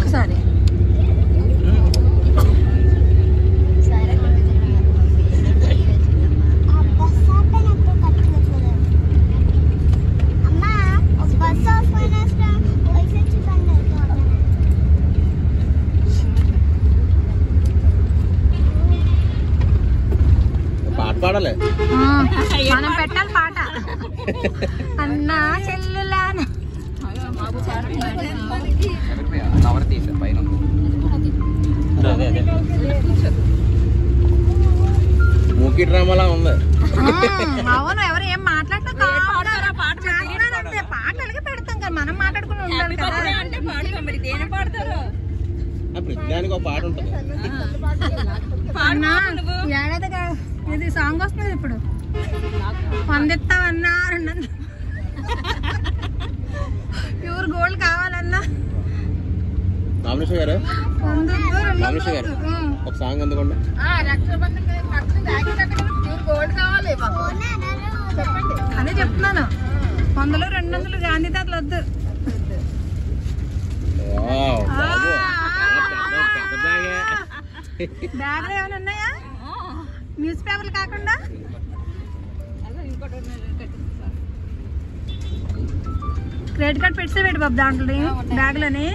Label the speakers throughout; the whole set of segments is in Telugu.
Speaker 1: ఒకసారి.
Speaker 2: పాడాలి,
Speaker 1: మనం పెట్టాలి పాట. అన్నా చెల్లులా
Speaker 2: మూకీ డ్రామాలా ఉంది.
Speaker 1: అవును, ఎవరు ఏం మాట్లాడతాం పాట అలాగే పెడతాం కదా, మనం మాట్లాడుకుని ఉండాలి కదా.
Speaker 2: ప్రతిదానికి ఒక పాట ఉంటుంది.
Speaker 1: ఏడాది ఇది సాంగ్ వస్తుంది ఇప్పుడు. పొందిస్తామన్నా 200 ప్యూర్ గోల్డ్ కావాలన్నా
Speaker 2: నామినేష్ గారు ఒక సాంగ్ అందుకోండి.
Speaker 1: అదే చెప్తున్నాను, 100 200 గాంధీ తాతలు వద్దు. బ్యాగ్లో ఏమైనా ఉన్నాయా న్యూస్ పేపర్లు కాకుండా? క్రెడిట్ కార్డ్ పెట్టే పెట్టి బాబు దాంట్లో బ్యాగ్లోని.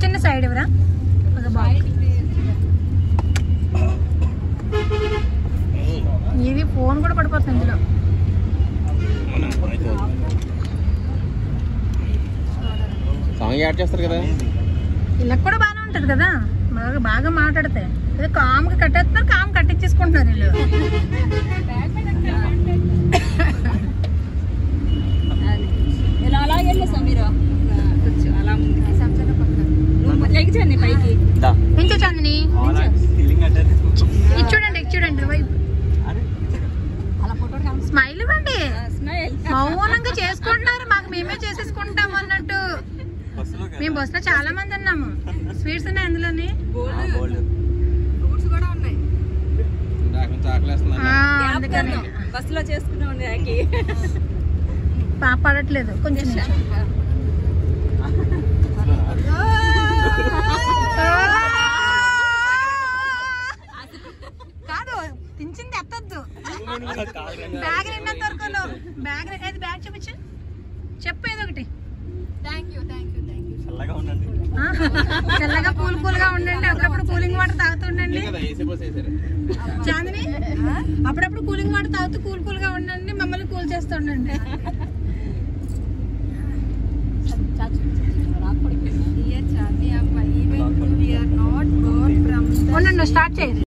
Speaker 1: చిన్న సైడ్ ఎవరా ఇది ఫోన్ కూడా పడిపోతుంది ఇందులో.
Speaker 2: సాంగ్ యాడ్ చేస్తారు కదా,
Speaker 1: ఇలా కూడా బాగానే ఉంటది కదా, బాగా మాట్లాడితే. అదే కామ్గా కట్టేస్తున్నారు, కామ్ కట్టించేసుకుంటున్నారు వీళ్ళు. ఇంచు చందని ఇచ్చుడండి, ఇచ్చుడండి స్మైల్ ఇవ్వండి. మౌనంగా చేసుకుంటున్నారు, మాకు మేమే చేసేసుకుంటాము అన్నట్టు. మేము బస్సులో చాలా మంది ఉన్నాము. స్వీట్స్ ఉన్నాయి అందులోని, అందుకని
Speaker 3: బస్సులో చేసుకున్నాం.
Speaker 1: పాప పడట్లేదు కొంచెం. కాదు తించింది ఎత్తద్దు. బ్యాగ్ నిన్నంత వరకు బ్యాగ్ చూపించు, చెప్పు ఏదో ఒకటి. చల్లగా కూల్గా ఉండండి, అప్పుడప్పుడు కూలింగ్ వాటర్ తాగుతుండండి. చాందిని అప్పుడప్పుడు కూలింగ్ వాటర్ తాగుతూ కూల్గా ఉండండి, మమ్మల్ని కూల్ చేస్తూ ఉండండి. ఉండండి, స్టార్ట్ చేయండి.